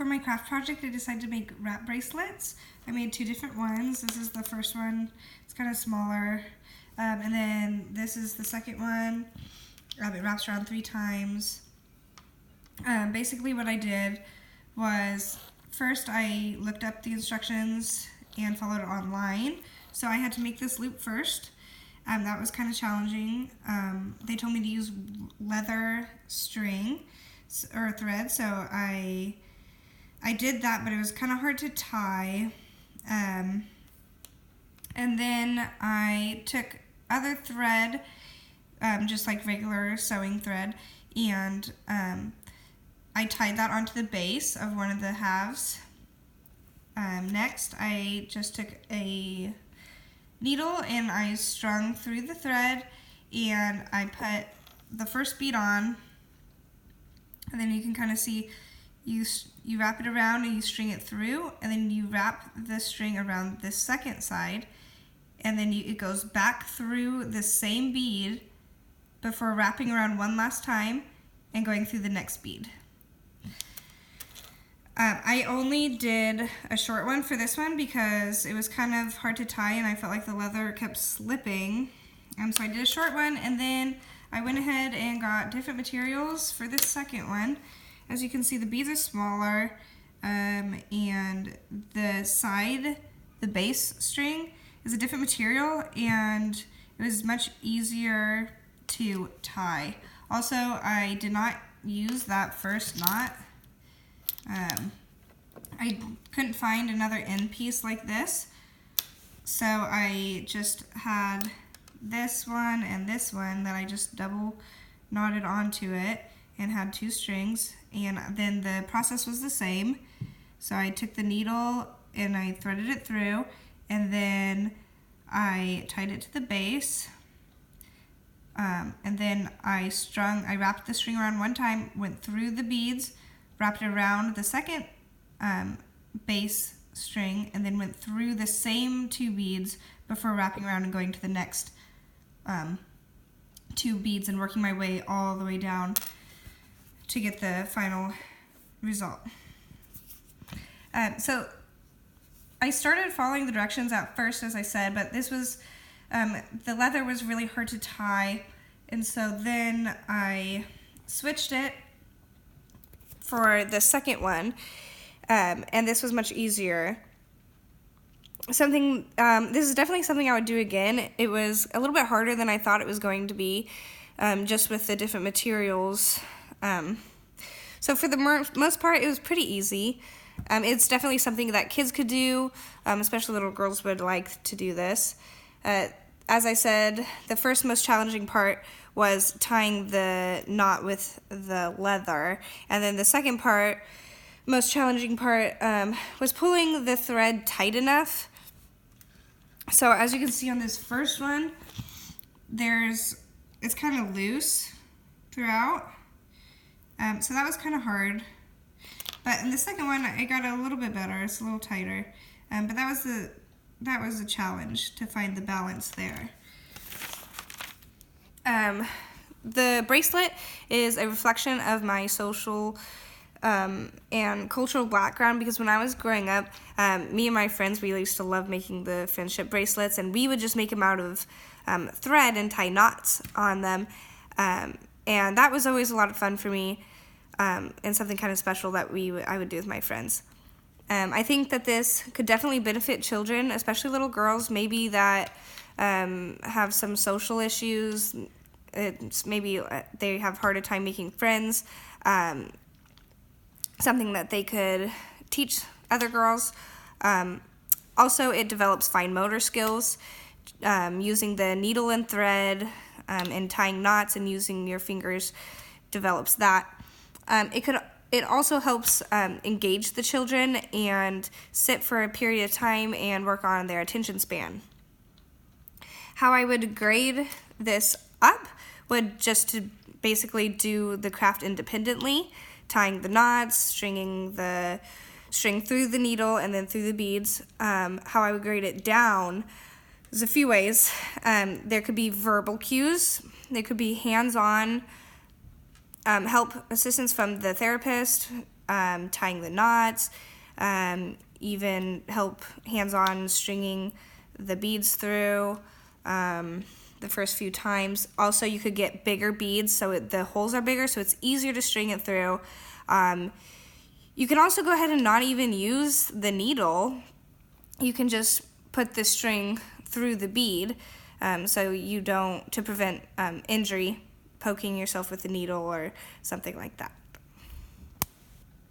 For my craft project, I decided to make wrap bracelets. I made 2 different ones. This is the first one. It's kind of smaller. And then this is the second one. It wraps around 3 times. Basically what I did was, first I looked up the instructions and followed it online. So I had to make this loop first. That was kind of challenging. They told me to use leather string or thread, so I did that, but it was kind of hard to tie. And then I took other thread, just like regular sewing thread, and I tied that onto the base of one of the halves. Next, I just took a needle and I strung through the thread, and I put the first bead on, and then you can kind of see you wrap it around and you string it through, and then you wrap the string around the second side, and then it goes back through the same bead before wrapping around one last time and going through the next bead. I only did a short one for this one because it was kind of hard to tie and I felt like the leather kept slipping. So I did a short one, and then I went ahead and got different materials for this second one. As you can see, the beads are smaller, and the base string is a different material, and it was much easier to tie. Also, I did not use that first knot. I couldn't find another end piece like this, so I just had this one and this one that I just double knotted onto it and had 2 strings, and then the process was the same. So I took the needle and I threaded it through, and then I tied it to the base, and then I wrapped the string around one time, went through the beads, wrapped it around the second base string, and then went through the same 2 beads before wrapping around and going to the next 2 beads and working my way all the way down to get the final result. So I started following the directions at first, as I said, but this was, the leather was really hard to tie, and so then I switched it for the second one, and this was much easier. This is definitely something I would do again. It was a little bit harder than I thought it was going to be, just with the different materials. So for the most part, it was pretty easy. It's definitely something that kids could do, especially little girls would like to do this. As I said, the first most challenging part was tying the knot with the leather, and then the second most challenging part, was pulling the thread tight enough. So as you can see on this first one, it's kind of loose throughout. So that was kind of hard. But in the second one, it got a little bit better. It's a little tighter. But that was a challenge to find the balance there. The bracelet is a reflection of my social and cultural background, because when I was growing up, me and my friends, we used to love making the friendship bracelets, and we would just make them out of thread and tie knots on them, and that was always a lot of fun for me, and something kind of special that I would do with my friends. I think that this could definitely benefit children, especially little girls, maybe that have some social issues. Maybe they have a harder time making friends. Something that they could teach other girls. Also, it develops fine motor skills, using the needle and thread, and tying knots and using your fingers develops that. It also helps engage the children and sit for a period of time and work on their attention span. How I would grade this up would just to basically do the craft independently, tying the knots, stringing the string through the needle and then through the beads. How I would grade it down, there's a few ways. There could be verbal cues. There could be hands-on help assistance from the therapist, tying the knots, even help hands-on stringing the beads through the first few times. Also, you could get bigger beads so the holes are bigger, so it's easier to string it through. You can also go ahead and not even use the needle. You can just put the string through the bead so you don't, to prevent injury, poking yourself with the needle or something like that.